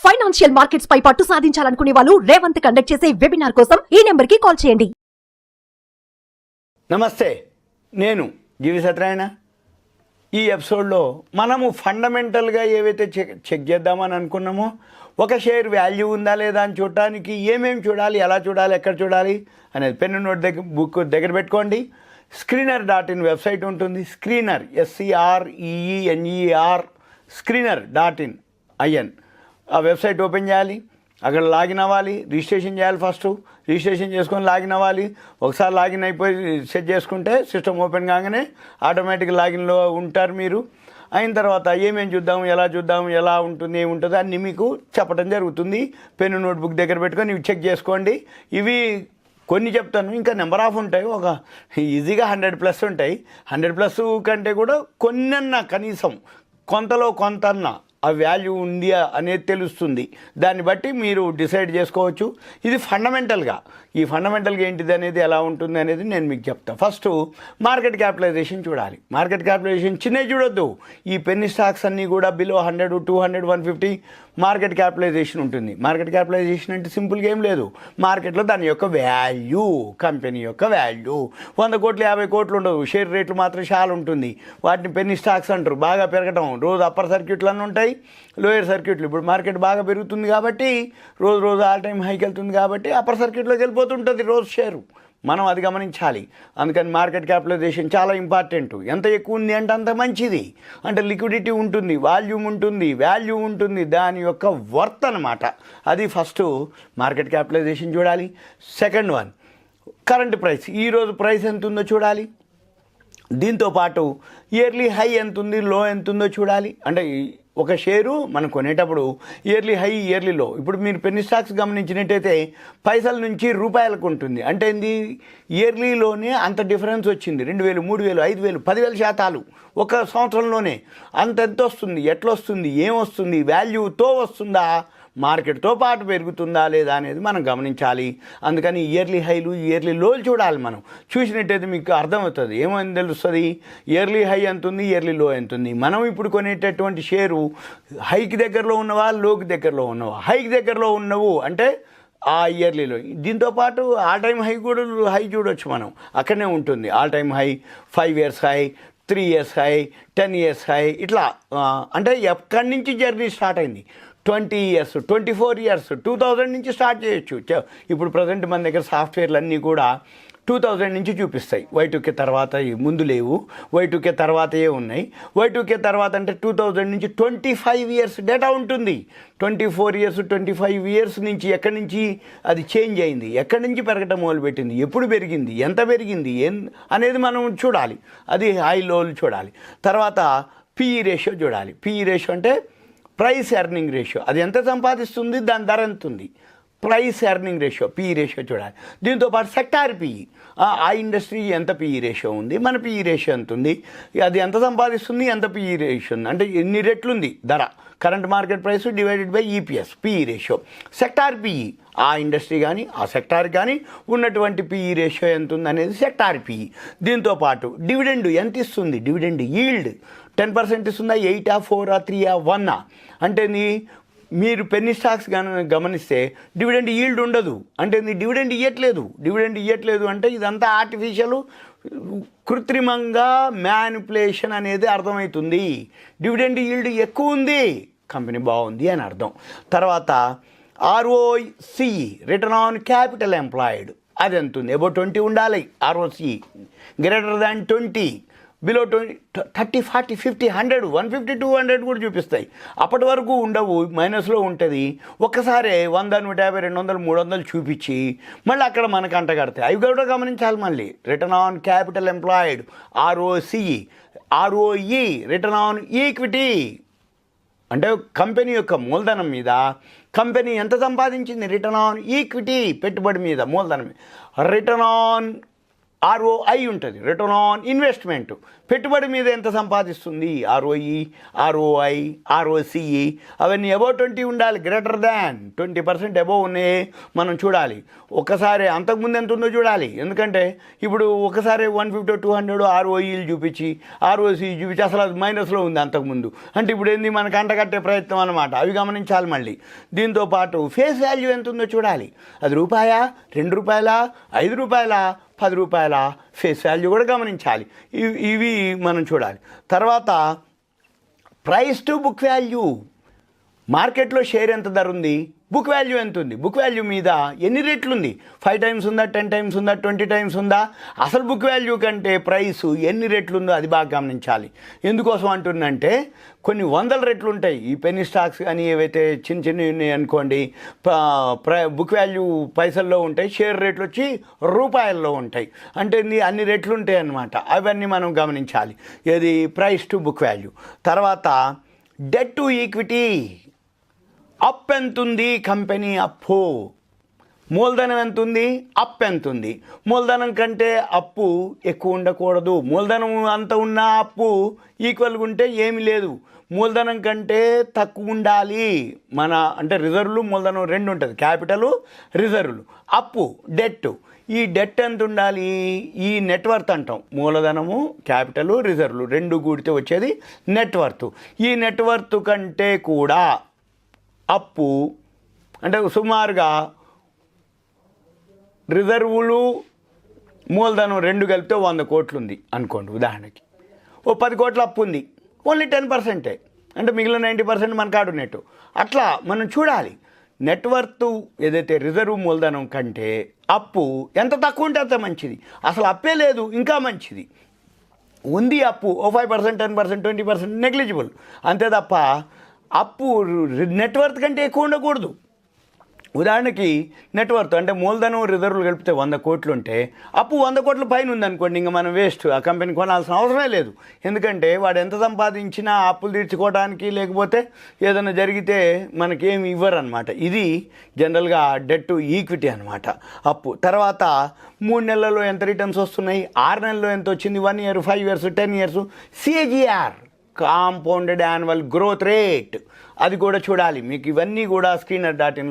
Financial markets పై పట్టు సాధించాలనుకునే వాళ్ళు Revanth conduct చేసే వెబినార్ కోసం ఈ నెంబర్ కి కాల్ చేయండి. నమస్తే, నేను జీవి సత్యనారాయణ. ఈ ఎపిసోడ్లో మనము ఫండమెంటల్గా ఏవైతే చెక్ చేద్దామని అనుకున్నామో, ఒక షేర్ వాల్యూ ఉందా లేదా అని చూడటానికి ఏమేమి చూడాలి, ఎలా చూడాలి, ఎక్కడ చూడాలి అనేది పెన్ను నోట్ బుక్ దగ్గర పెట్టుకోండి. screener.in వెబ్సైట్ ఉంటుంది. స్క్రీనర్ SCREENER screener.in ఆ వెబ్సైట్ ఓపెన్ చేయాలి. అక్కడ లాగిన్ అవ్వాలి, రిజిస్ట్రేషన్ చేయాలి. ఫస్ట్ రిజిస్ట్రేషన్ చేసుకొని లాగిన్ అవ్వాలి. ఒకసారి లాగిన్ అయిపోయి సెట్ చేసుకుంటే సిస్టమ్ ఓపెన్ కాగానే ఆటోమేటిక్ లాగిన్లో ఉంటారు మీరు. అయిన తర్వాత ఏమేమి చూద్దాము, ఎలా ఉంటుంది, ఏముంటుందో అన్నీ మీకు చెప్పడం జరుగుతుంది. పెన్ను నోట్బుక్ దగ్గర పెట్టుకొని ఇవి చెక్ చేసుకోండి. ఇవి కొన్ని చెప్తాను, ఇంకా నెంబర్ ఆఫ్ ఉంటాయి. ఒక ఈజీగా 100+ ఉంటాయి. 100+ కంటే కూడా కొన్నన్నా కనీసం కొంతలో కొంతన్నా ఆ వాల్యూ ఉంది అనేది తెలుస్తుంది. దాన్ని బట్టి మీరు డిసైడ్ చేసుకోవచ్చు. ఇది ఫండమెంటల్గా, ఈ ఫండమెంటల్గా ఏంటిది అనేది ఎలా ఉంటుంది అనేది నేను మీకు చెప్తాను. ఫస్ట్ మార్కెట్ క్యాపిటలైజేషన్ చూడాలి. మార్కెట్ క్యాపిటలైజేషన్ చిన్నవి చూడొద్దు. ఈ పెన్నీ స్టాక్స్ అన్నీ కూడా బిలో 100, 200, 150 మార్కెట్ క్యాపిటలైజేషన్ ఉంటుంది. మార్కెట్ క్యాపిటలైజేషన్ అంటే సింపుల్గా ఏం లేదు. మార్కెట్లో దాని యొక్క వాల్యూ, కంపెనీ యొక్క వాల్యూ 100 కోట్లు 50 కోట్లు ఉండవు. షేర్ రేట్లు మాత్రం చాలా ఉంటుంది. వాటిని పెన్నీ స్టాక్స్ అంటారు. బాగా పెరగటం, రోజు అప్పర్ సర్క్యూట్లు అన్నీ ఉంటాయి, లోయర్ సర్క్యూట్లు. ఇప్పుడు మార్కెట్ బాగా పెరుగుతుంది కాబట్టి రోజు ఆల్ టైమ్ హైకి వెళ్తుంది కాబట్టి అప్పర్ సర్క్యూట్లోకి వెళ్ళిపోతుంటుంది రోజు షేరు. మనం అది గమనించాలి. అందుకని మార్కెట్ క్యాపిటలైజేషన్ చాలా ఇంపార్టెంట్. ఎంత ఎక్కువ ఉంది అంటే అంత మంచిది. అంటే లిక్విడిటీ ఉంటుంది, వాల్యూమ్ ఉంటుంది, వాల్యూ ఉంటుంది, దాని యొక్క వర్త్ అన్నమాట. అది ఫస్ట్ మార్కెట్ క్యాపిటలైజేషన్ చూడాలి. Second one current price. ఈరోజు ప్రైస్ ఎంత ఉందో చూడాలి. దీంతోపాటు ఇయర్లీ హై ఎంత ఉంది, లో ఎంత ఉందో చూడాలి. అంటే ఒక షేరు మనం కొనేటప్పుడు ఇయర్లీ హై, ఇయర్లీ లో. ఇప్పుడు మీరు పెన్నీ స్టాక్స్ గమనించినట్టయితే పైసల నుంచి రూపాయలకు ఉంటుంది. అంటే ఏంది, ఇయర్లీలోనే అంత డిఫరెన్స్ వచ్చింది. 2000, 3000, 5000, 10,000 శాతాలు ఒక సంవత్సరంలోనే. అంత ఎంత వస్తుంది, ఎట్లా వస్తుంది, ఏమొస్తుంది, వాల్యూతో వస్తుందా, మార్కెట్తో పాటు పెరుగుతుందా లేదా అనేది మనం గమనించాలి. అందుకని ఇయర్లీ హైలు, ఇయర్లీ లోలు చూడాలి. మనం చూసినట్టయితే మీకు అర్థమవుతుంది. ఏమని తెలుస్తుంది, ఇయర్లీ హై ఎంత ఉంది, ఇయర్లీ లో ఎంత ఉంది. మనం ఇప్పుడు కొనేటటువంటి షేరు హైకి దగ్గరలో ఉన్నవా, లోకి దగ్గరలో ఉన్నవా. హైకి దగ్గరలో ఉన్నవు అంటే ఆ ఇయర్లీలో. దీంతోపాటు ఆల్ టైమ్ హై కూడా హై చూడొచ్చు మనం. అక్కడనే ఉంటుంది all time high, 5 years high, 3 years high, 10 years high. ఇట్లా అంటే ఎక్కడి నుంచి జర్నీ స్టార్ట్ అయింది. 20 years, 24 years, 2000 నుంచి స్టార్ట్ చేయొచ్చు. ఇప్పుడు ప్రజెంట్ మన దగ్గర సాఫ్ట్వేర్లు అన్నీ కూడా 2000 నుంచి చూపిస్తాయి. Y2K తర్వాత ముందు లేవు, Y2K తర్వాతయే ఉన్నాయి. Y2K తర్వాత అంటే 2000 నుంచి 25 years డేటా ఉంటుంది. 24 years, 25 years నుంచి ఎక్కడి నుంచి అది చేంజ్ అయింది, ఎక్కడి నుంచి పెరగటం మొదలుపెట్టింది, ఎప్పుడు పెరిగింది, ఎంత పెరిగింది అనేది మనం చూడాలి. అది హై లోలు చూడాలి. తర్వాత PE రేషియో చూడాలి. PE రేషియో అంటే ప్రైస్ ఎర్నింగ్ రేషియో. అది ఎంత సంపాదిస్తుంది, దాని ధర ఎంత ఉంది. Price earning ratio, PE ratio చూడాలి. దీంతోపాటు సెక్టార్ PE, ఆ ఇండస్ట్రీ ఎంత PE రేషియో ఉంది, మన PE రేషియో ఎంత ఉంది, అది ఎంత సంపాదిస్తుంది, ఎంత PE రేషియో ఉంది, అంటే ఎన్ని రెట్లుంది ధర, current market price divided by EPS, PE ratio. Sector PE, ఆ ఇండస్ట్రీ కానీ ఆ సెక్టార్ కానీ ఉన్నటువంటి PE రేషియో ఎంత ఉంది అనేది సెక్టార్ PE. దీంతోపాటు డివిడెండ్ ఎంత ఇస్తుంది, డివిడెండ్ ఈల్డ్ 10% ఇస్తుందా, 8, 4, 3, 1. అంటే మీరు పెన్నీ స్టాక్స్ గమనిస్తే డివిడెండ్ ఈల్డ్ ఉండదు. అంటే డివిడెండ్ ఇవ్వట్లేదు అంటే ఇదంతా ఆర్టిఫిషియల్, కృత్రిమంగా మ్యానిపులేషన్ అనేది అర్థమవుతుంది. డివిడెండ్ ఈల్డ్ ఎక్కువ ఉంది, కంపెనీ బాగుంది అని అర్థం. తర్వాత ROCE, return on capital employed, అది ఎంత ఉంది, అబౌట్ 20 ఉండాలి. ROCE గ్రేటర్ దాన్ 20, బిలో 20, 30, 40, 50, 100, 150, 200 కూడా చూపిస్తాయి. అప్పటి వరకు ఉండవు, మైనస్లో ఉంటుంది. ఒక్కసారి 100, 150, 200, 300 చూపించి మళ్ళీ అక్కడ మనకు అంటగడతాయి. అవి కూడా గమనించాలి. మళ్ళీ return on capital employed, ROCE, ROE, return on equity, అంటే కంపెనీ యొక్క మూలధనం మీద కంపెనీ ఎంత సంపాదించింది, రిటర్న్ ఆన్ ఈక్విటీ, పెట్టుబడి మీద మూలధనం మీద. రిటర్న్ ఆన్ ROI ఉంటుంది, రిటర్న్ ఆన్ ఇన్వెస్ట్మెంట్. పెట్టుబడి మీద ఎంత సంపాదిస్తుంది, ROI, ROCE అవన్నీ అబౌవ్ 20 ఉండాలి, గ్రేటర్ దాన్ 20% అబౌవ్ ఉన్నాయి మనం చూడాలి. ఒకసారి అంతకుముందు ఎంత ఉందో చూడాలి, ఎందుకంటే ఇప్పుడు ఒకసారి 150 200 ROEలు చూపించి ROCE చూపించి అసలు అది మైనస్లో ఉంది అంతకుముందు. అంటే ఇప్పుడు ఏంది మనకు అంటగట్టే ప్రయత్నం అన్నమాట, అవి గమనించాలి. మళ్ళీ దీంతోపాటు ఫేస్ వాల్యూ ఎంత ఉందో చూడాలి, అది రూపాయా, 2 రూపాయలా, 5 రూపాయలా, 10 రూపాయల ఫేస్ వాల్యూ కూడా గమనించాలి. ఇవి మనం చూడాలి. తర్వాత ప్రైస్ టు బుక్ వాల్యూ, మార్కెట్లో షేర్ ఎంత ధర ఉంది, బుక్ వాల్యూ ఎంత ఉంది, బుక్ వాల్యూ మీద ఎన్ని రెట్లు ఉంది, 5 టైమ్స్ ఉందా, 10 టైమ్స్ ఉందా, 20 టైమ్స్ ఉందా, అసలు బుక్ వాల్యూ కంటే ప్రైస్ ఎన్ని రెట్లు ఉందో అది బాగా గమనించాలి. ఎందుకోసం అంటున్నంటే కొన్ని 100 రెట్లు ఉంటాయి ఈ పెన్నీ స్టాక్స్ కానీ ఏవైతే చిన్న ఉన్నాయి అనుకోండి, బుక్ వాల్యూ పైసల్లో ఉంటాయి, షేర్ రేట్లు వచ్చి రూపాయల్లో ఉంటాయి. అంటే అన్ని రెట్లు ఉంటాయి అన్నమాట. అవన్నీ మనం గమనించాలి. ఏది ప్రైస్ టు బుక్ వాల్యూ. తర్వాత డెట్ టు ఈక్విటీ, అప్ ఎంత ఉంది కంపెనీ అప్పు, మూలధనం ఎంత ఉంది, అప్ ఎంత ఉంది. మూలధనం కంటే అప్పు ఎక్కువ ఉండకూడదు, మూలధనం అంత ఉన్న అప్పు ఈక్వల్గా ఉంటే ఏమీ లేదు, మూలధనం కంటే తక్కువ ఉండాలి. మన అంటే రిజర్వ్లు మూలధనం 2 ఉంటుంది, క్యాపిటల్ రిజర్వ్లు, అప్పు డెట్. ఈ డెట్ ఎంత ఉండాలి, ఈ నెట్వర్త్ అంటాం, మూలధనము క్యాపిటల్ రిజర్వ్లు 2 కూడితే వచ్చేది నెట్వర్త్. ఈ నెట్వర్త్ కంటే కూడా అప్పు అంటే సుమారుగా రిజర్వులు మూలధనం 2 కలిపితే 100 కోట్లు ఉంది అనుకోండి. ఉదాహరణకి 10 కోట్ల అప్పు ఉంది, ఓన్లీ 10%, అంటే మిగిలిన 90% మన కాడు నెట్. అట్లా మనం చూడాలి. నెట్వర్త్ ఏదైతే రిజర్వ్ మూలధనం కంటే అప్పు ఎంత తక్కువ ఉంటే అంత మంచిది, అసలు అప్పే లేదు ఇంకా మంచిది. ఉంది అప్పు 5%, 10%, 20% నెగ్లిజిబుల్, అంతే తప్ప అప్పు నెట్వర్త్ కంటే ఎక్కువ ఉండకూడదు. ఉదాహరణకి నెట్వర్త్ అంటే మూలధనం రిజర్వులు కలిపితే 100 కోట్లు ఉంటే అప్పు 100 కోట్ల పైన ఉందనుకోండి, ఇంకా మనం వేస్ట్, ఆ కంపెనీ కొనాల్సిన అవసరమే లేదు. ఎందుకంటే వాడు ఎంత సంపాదించినా అప్పులు తీర్చుకోవడానికి లేకపోతే ఏదైనా జరిగితే మనకేమి ఇవ్వరు అనమాట. ఇది జనరల్గా డెట్ టు ఈక్విటీ అనమాట అప్పు. తర్వాత 3 నెలల్లో ఎంత రిటర్న్స్ వస్తున్నాయి, 6 నెలల్లో ఎంత వచ్చింది, 1 year, 5 years, 10 years, CAGR compounded annual growth rate, అది కూడా చూడాలి. మీకు ఇవన్నీ కూడా screener.in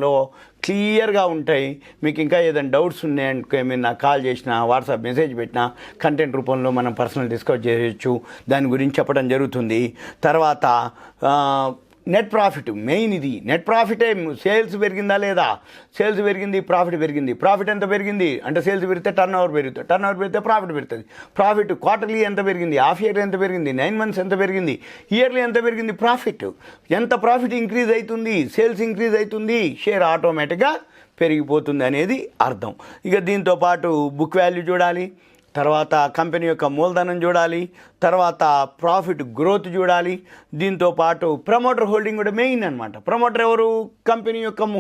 క్లియర్గా ఉంటాయి. మీకు ఇంకా ఏదైనా డౌట్స్ ఉన్నాయనుకో ఏమైనా నాకు కాల్ చేసినా, వాట్సాప్ మెసేజ్ పెట్టినా కంటెంట్ రూపంలో మనం పర్సనల్ డిస్కస్ చేయొచ్చు, దాని గురించి చెప్పడం జరుగుతుంది. తర్వాత నెట్ ప్రాఫిట్ మెయిన్, ఇది నెట్ ప్రాఫిటే. సేల్స్ పెరిగిందా లేదా, సేల్స్ పెరిగింది, ప్రాఫిట్ పెరిగింది. ప్రాఫిట్ ఎంత పెరిగింది అంటే సేల్స్ పెరిగితే టర్న్ ఓవర్ పెరుగుతుంది, టర్న్ ఓవర్ పెరిగితే ప్రాఫిట్ పెరుగుతుంది. ప్రాఫిట్ క్వార్టర్లీ ఎంత పెరిగింది, హాఫ్ ఇయర్ ఎంత పెరిగింది, 9 మంత్స్ ఎంత పెరిగింది, ఇయర్లీ ఎంత పెరిగింది. ప్రాఫిట్ ఎంత ప్రాఫిట్ ఇంక్రీజ్ అవుతుంది, సేల్స్ ఇంక్రీజ్ అవుతుంది, షేర్ ఆటోమేటిక్గా పెరిగిపోతుంది అనేది అర్థం. ఇక దీంతో పాటు బుక్ వాల్యూ చూడాలి, తర్వాత కంపెనీ యొక్క మూలధనం చూడాలి, తర్వాత ప్రాఫిట్ గ్రోత్ చూడాలి. దీంతో పాటు ప్రమోటర్ హోల్డింగ్ కూడా మెయిన్ అనమాట. ప్రమోటర్ ఎవరు, కంపెనీ యొక్క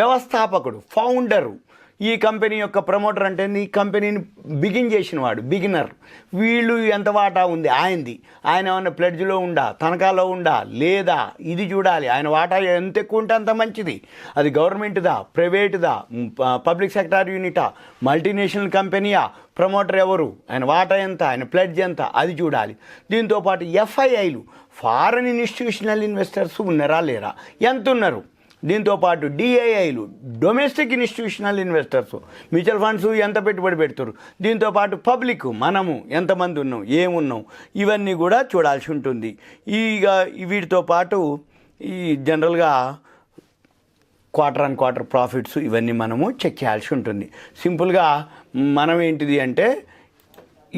వ్యవస్థాపకుడు, ఫౌండరు. ఈ కంపెనీ యొక్క ప్రమోటర్ అంటే ఈ కంపెనీని బిగిన్ చేసిన వాడు, బిగినర్. వీళ్ళు ఎంత వాటా ఉంది ఆయనది, ఆయన ఏమన్నా ప్లెడ్జ్లో ఉండా, తనఖాలో ఉండా లేదా, ఇది చూడాలి. ఆయన వాటా ఎంత ఎక్కువ ఉంటే అంత మంచిది. అది గవర్నమెంట్దా, ప్రైవేట్దా, పబ్లిక్ సెక్టార్ యూనిటా, మల్టీనేషనల్ కంపెనీయా, ప్రమోటర్ ఎవరు, ఆయన వాటా ఎంత, ఆయన ప్లెడ్జ్ ఎంత, అది చూడాలి. దీంతోపాటు FIIలు, ఫారెన్ ఇన్స్టిట్యూషనల్ ఇన్వెస్టర్స్ ఉన్నారా లేరా, ఎంత ఉన్నారు. దీంతోపాటు DIIలు, domestic institutional investors, mutual funds ఎంత పెట్టుబడి పెడతారు. దీంతోపాటు పబ్లిక్, మనము ఎంతమంది ఉన్నాం, ఏమున్నాం, ఇవన్నీ కూడా చూడాల్సి ఉంటుంది. ఇక వీటితో పాటు ఈ జనరల్గా క్వార్టర్ ఆన్ క్వార్టర్ ప్రాఫిట్స్ ఇవన్నీ మనము చెక్ చేయాల్సి ఉంటుంది. సింపుల్గా మనం ఏంటిది అంటే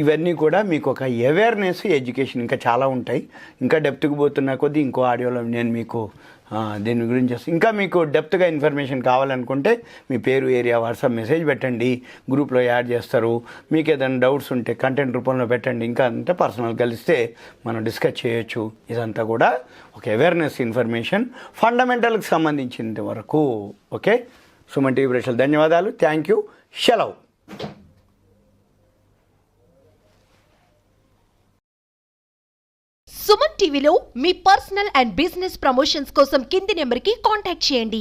ఇవన్నీ కూడా మీకు ఒక అవేర్నెస్, ఎడ్యుకేషన్ ఇంకా చాలా ఉంటాయి. ఇంకా డెప్త్కి పోతున్న కొద్దీ ఇంకో ఆడియోలో నేను మీకు దీని గురించి ఇంకా మీకు డెప్త్గా ఇన్ఫర్మేషన్ కావాలనుకుంటే మీ పేరు, ఏరియా, వాట్సాప్ మెసేజ్ పెట్టండి, గ్రూప్లో యాడ్ చేస్తారు. మీకు ఏదైనా డౌట్స్ ఉంటే కంటెంట్ రూపంలో పెట్టండి. ఇంకా అంటే పర్సనల్ కలిస్తే మనం డిస్కస్ చేయొచ్చు. ఇదంతా కూడా ఒక అవేర్నెస్ ఇన్ఫర్మేషన్, ఫండమెంటల్కి సంబంధించినంత వరకు. ఓకే, సుమన్ టీవీ ప్రేక్షకులు ధన్యవాదాలు. Thank you. సెలవు. సుమన్ టీవీలో మీ పర్సనల్ అండ్ బిజినెస్ ప్రమోషన్స్ కోసం కింది నెంబర్కి కాంటాక్ట్ చేయండి.